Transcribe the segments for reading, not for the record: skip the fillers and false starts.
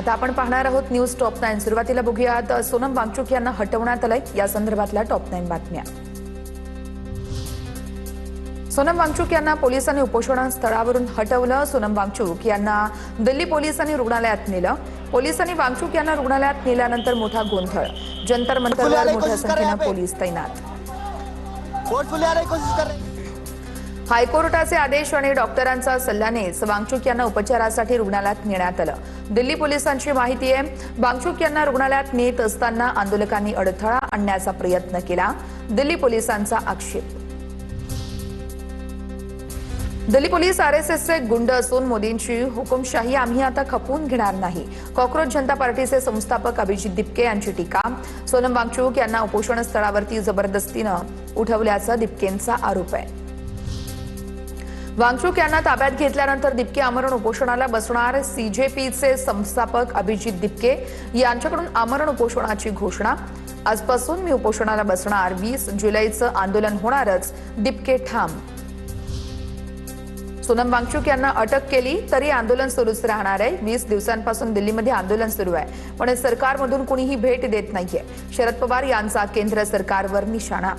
आता आपण पाहणार आहोत न्यूज टॉप 9। सुरुवातीला बघूयात सोनम वांगचुक यांना हटवण्यात आलंय या संदर्भातल्या टॉप 9 बातम्या। सोनम वांगचुक यांना पोलिसांनी उपोषण स्थळावरून हटवलं। सोनम वांगचुक यांना दिल्ली पोलिसांनी रुग्णालयात नेलं। पोलिसांनी वांगचुक यांना रुग्णालयात नेल्यानंतर मोठा गोंधळ। जंतर मंतरवर मोठ्या संख्येने पोलीस तैनात। हायकोर्टाचे आदेश आणि डॉक्टरांचा सल्ल्यानेच वांगचुक यांना उपचारासाठी रुग्णालयात नेण्यात आलं। दिल्ली पोलिसांची माहिती आहे, वांगचुक यांना रुग्णालयात नेत असताना आंदोलकांनी अडथळा आणण्याचा प्रयत्न केला। दिल्ली पोलिसांचा आक्षेप। दिल्ली पोलीस आरएसएसचे गुंड असून मोदींची हुकुमशाही आम्ही आता खपवून घेणार नाही। कॉकरोच जनता पार्टीचे संस्थापक अभिजित दिपके यांची टीका। सोनम वांगचुक यांना उपोषण स्थळावरती जबरदस्तीनं उठवल्याचा दिपकेंचा आरोप आहे। वांगचुक यांना ताब्यात घेतल्यानंतर दिपके आमरण उपोषणाला बसणार। सीजेपीचे संस्थापक अभिजित दिपके यांच्याकडून आमरण उपोषणाची घोषणा। आजपासून मी उपोषणाला बसणार, 20 जुलैचं आंदोलन होणारच, दिपके ठाम। सोनम वांगचुक यांना अटक केली तरी आंदोलन सुरूच राहणार आहे। 20 दिवसांपासून दिल्लीमध्ये आंदोलन सुरू आहे, पण सरकारमधून कुणीही भेट देत नाहीये। शरद पवार यांचा केंद्र सरकारवर निशाणा।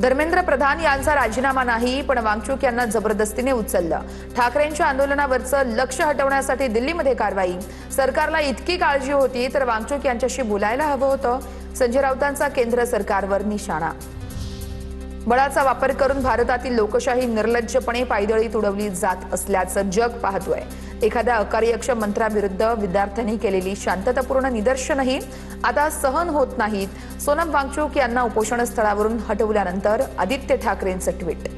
धर्मेंद्र प्रधान यांचा राजीनामा नाही, पण वांगचुक यांना जबरदस्तीने उचललं। ठाकरेंच्या आंदोलनावरचं लक्ष हटवण्यासाठी दिल्लीमध्ये कारवाई। सरकारला इतकी काळजी होती तर वांगचुक यांच्याशी बोलायला हवं होतं। संजय राऊतांचा केंद्र सरकारवर निशाणा। बळाचा वापर करून भारतातील लोकशाही निर्लज्जपणे पायदळीत उडवली जात असल्याचं जग पाहतोय। एखाद्या अकार्यक्षम मंत्र्याविरुद्ध विद्यार्थ्यांनी केलेली शांततापूर्ण निदर्शनही आता सहन होत नाहीत। सोनम वांगचुक यांना उपोषण स्थळावरून हटवल्यानंतर आदित्य ठाकरेंचं ट्विट।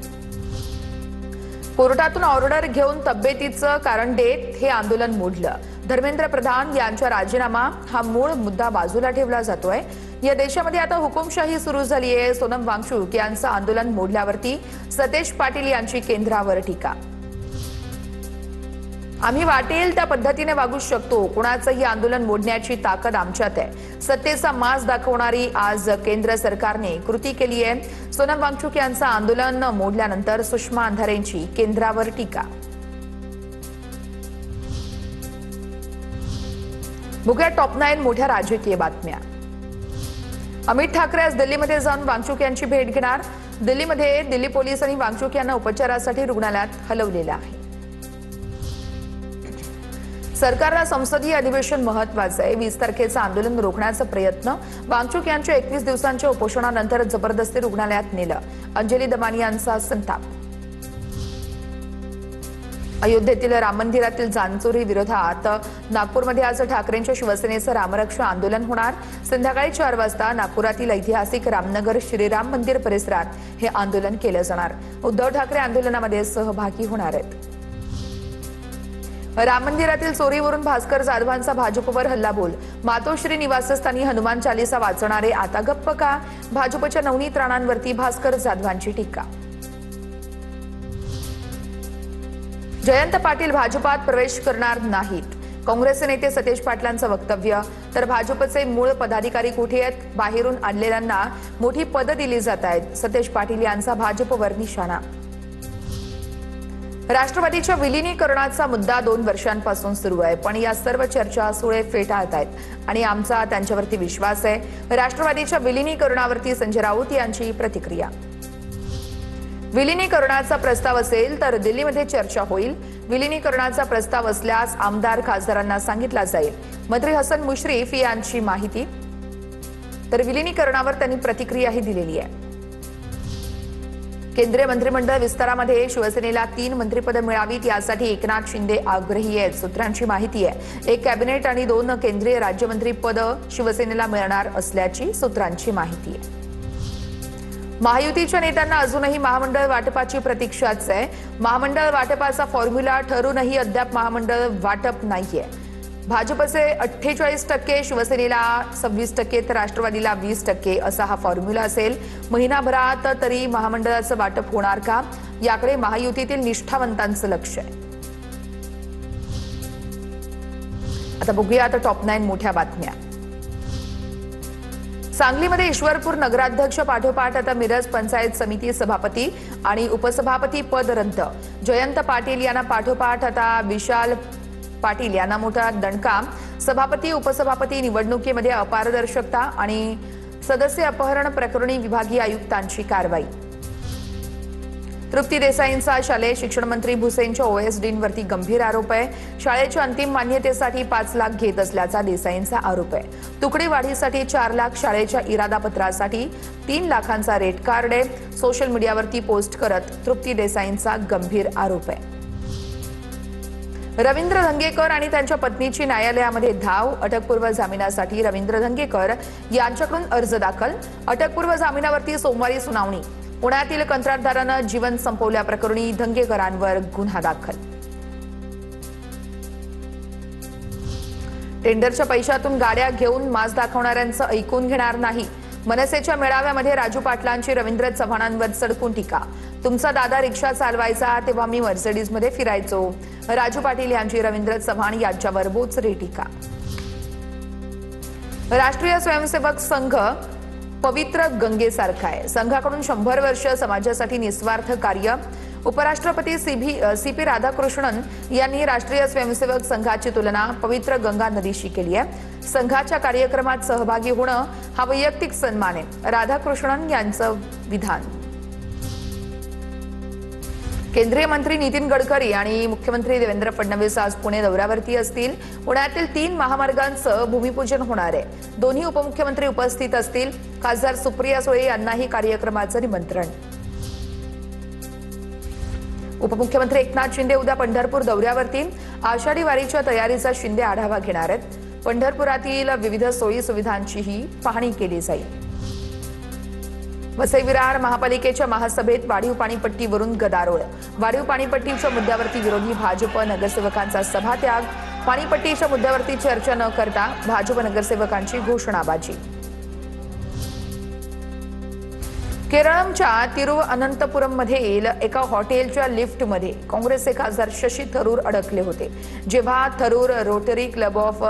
कोर्टातून ऑर्डर घेऊन तब्येतीचं कारण देत हे आंदोलन मोडलं। धर्मेंद्र प्रधान यांचा राजीनामा हा मूळ मुद्दा बाजूला ठेवला जातोय। या देशामध्ये आता हुकुमशाही सुरू झाली आहे। सोनम वांगचुक यांचं आंदोलन मोडल्यावरती सतेज पाटील यांची केंद्रावर टीका। आम्ही वाटेल त्या पद्धतीने वागू शकतो, कुणाचंही आंदोलन मोडण्याची ताकद आमच्यात आहे। सत्तेचा माज दाखवणारी आज केंद्र सरकारने कृती केली आहे। सोनम वांगचुक यांचं आंदोलन मोडल्यानंतर सुषमा अंधारेंची केंद्रावर टीका। बघूया टॉप 9 मोठ्या राजकीय बातम्या। अमित ठाकरे आज दिल्लीमध्ये जाऊन वांगचुक यांची भेट घेणार। दिल्लीमध्ये दिल्ली पोलिसांनी वांगचुक यांना उपचारासाठी रुग्णालयात हलवलेलं आहे। सरकारला संसदीय अधिवेशन महत्वाचं आहे। 20 तारखेचं आंदोलन रोखण्याचा प्रयत्न। वांगचुक यांच्या 21 दिवसांच्या उपोषणानंतर जबरदस्ती रुग्णालयात नेलं। अंजली दमानी यांचा संताप। अयोध्येतील राम मंदिरातील जांचोरी विरोधात नागपूरमध्ये आज ठाकरेंच्या शिवसेनेचं रामरक्षा आंदोलन होणार। संध्याकाळी 4 वाजता नागपुरातील ऐतिहासिक रामनगर श्रीराम मंदिर परिसरात हे आंदोलन केलं जाणार। उद्धव ठाकरे आंदोलनामध्ये सहभागी होणार आहेत। राम मंदिरातील चोरीवरून भास्कर जाधवांचा भाजपवर हल्लाबोल। मातोश्री निवासस्थानी हनुमान चालीसा वाचणारे आता गप्प का? भाजपच्या नवनीत राणांवरती भास्कर जाधवांची टीका। जयंत पाटील भाजपात प्रवेश करणार नाहीत। काँग्रेसचे नेते सतेज पाटलांचं वक्तव्य। तर भाजपचे मूळ पदाधिकारी कुठे आहेत? बाहेरून आणलेल्यांना मोठी पदं दिली जात आहेत। सतेज पाटील यांचा भाजपवर निशाणा। राष्ट्रवादीच्या विलीनीकरणाचा मुद्दा 2 वर्षांपासून सुरू आहे, पण या सर्व चर्चा सुळे फेटाळत आहेत आणि आमचा त्यांच्यावरती विश्वास आहे। राष्ट्रवादीच्या विलीनीकरणावरती संजय राऊत यांची प्रतिक्रिया। विलीनीकरणाचा प्रस्ताव असेल तर दिल्लीमध्ये चर्चा होईल। विलीनीकरणाचा प्रस्ताव असल्यास आमदार खासदारांना सांगितला जाईल। मंत्री हसन मुश्रीफ यांची माहिती। तर विलीनीकरणावर त्यांनी प्रतिक्रियाही दिलेली आहे। केंद्रीय मंत्रिमंडळ विस्तारामध्ये शिवसेनेला 3 मंत्रिपदं मिळावीत यासाठी एकनाथ शिंदे आग्रही आहेत, सूत्रांची माहिती आहे। 1 कॅबिनेट आणि 2 केंद्रीय राज्यमंत्री पदं शिवसेनेला मिळणार असल्याची सूत्रांची माहिती आहे। महायुतीच्या नेत्यांना अजूनही महामंडळ वाटपाची प्रतीक्षाच आहे। महामंडळ वाटपाचा फॉर्म्युला ठरूनही अद्याप महामंडळ वाटप नाहीये। भाजपचे 48%, शिवसेनेला 26%, तर राष्ट्रवादीला 20% असा हा फॉर्म्युला असेल। महिनाभरात तरी महामंडळाचं वाटप होणार का, याकडे महायुतीतील निष्ठावंतांचं लक्ष आहे। आता बघूया आता टॉप 9 मोठ्या बातम्या। सांगलीमध्ये ईश्वरपूर नगराध्यक्ष पाठोपाठ आता मिरज पंचायत समिती सभापती आणि उपसभापती पद रद्द। जयंत पाटील यांना पाठोपाठ आता विशाल पाटील यांना मोठा दणका. सभापती उपसभापती निवडणुकीमध्ये अपारदर्शकता आणि सदस्य अपहरण प्रकरणी विभागीय आयुक्तांची कारवाई. तृप्ती देसाईंचा शालेय शिक्षण मंत्री भुसेंच्या ओएसडींवरती गंभीर आरोप आहे. शाळेच्या अंतिम मान्यतेसाठी 5 लाख घेत असल्याचा देसाईंचा आरोप आहे. तुकडी वाढीसाठी 4 लाख, शाळेच्या इरादापत्रासाठी 3 लाखांचा रेट कार्ड आहे. सोशल मीडियावरती पोस्ट करत तृप्ती देसाईंचा गंभीर आरोप आहे. रवींद्र धंगेकर आणि त्यांच्या पत्नीची न्यायालयामध्ये धाव. अटकपूर्व जामिनासाठी रवींद्र धंगेकर यांच्याकडून अर्ज दाखल. अटकपूर्व जामिनावरती सोमवारी सुनावणी. पुण्यातील कंत्राटदारानं जीवन संपवल्याप्रकरणी धंगेकरांवर गुन्हा दाखल. टेंडरच्या पैशातून गाड्या घेऊन माज दाखवणाऱ्यांचं ऐकून घेणार नाही. मनसेच्या मेळाव्यामध्ये राजू पाटलांची रवींद्र चव्हाणांवर सडकून टीका. तुमचा दादा रिक्षा चालवायचा तेव्हा मी मर्सिडीजमध्ये फिरायचो. राजू पाटील यांची रवींद्र चव्हाण यांच्यावर बोचरी टीका. राष्ट्रीय स्वयंसेवक संघ पवित्र गंगेसारखा आहे. संघाकडून 100 वर्ष समाजासाठी निस्वार्थ कार्य. उपराष्ट्रपती सीपी राधाकृष्णन यांनी राष्ट्रीय स्वयंसेवक संघाची तुलना पवित्र गंगा नदीशी केली आहे. संघाच्या कार्यक्रमात सहभागी होणं हा वैयक्तिक सन्मान आहे, राधाकृष्णन यांचं विधान. केंद्रीय मंत्री नितीन गडकरी आणि मुख्यमंत्री देवेंद्र फडणवीस आज पुणे दौऱ्यावरती असतील. पुण्यातील 3 महामार्गांचं भूमिपूजन होणार आहे. दोन्ही उपमुख्यमंत्री उपस्थित असतील. खासदार सुप्रिया सुळे यांनाही कार्यक्रमाचं निमंत्रण. उपमुख्यमंत्री एकनाथ शिंदे उद्या पंढरपूर दौऱ्यावरती. आषाढी वारीच्या तयारीचा शिंदे आढावा घेणार आहेत. पंढरपुरातील विविध सोयी सुविधांचीही पाहणी केली जाईल. वसई विरार महापालिकेच्या महासभेत वाढीव पाणीपट्टीवरून गदारोळ. वाढीव पाणीपट्टीच्या मुद्द्यावरती विरोधी भाजप नगरसेवकांचा सभात्याग. पाणीपट्टीच्या मुद्द्यावरती चर्चा न करता भाजप नगरसेवकांची घोषणाबाजी. केरळच्या तिरुवनंतपुरममधील एका हॉटेलच्या लिफ्टमध्ये काँग्रेसचे खासदार शशी थरूर अडकले होते. जेव्हा Tharoor rotary club of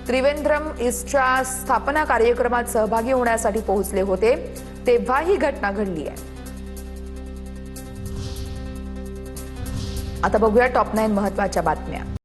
Trivandrum ईस्टच्या स्थापना कार्यक्रमात सहभागी होण्यासाठी पोहोचले होते तेव्हा ही घटना घडली आहे. आता बघूया टॉप 9 महत्त्वाच्या बातम्या.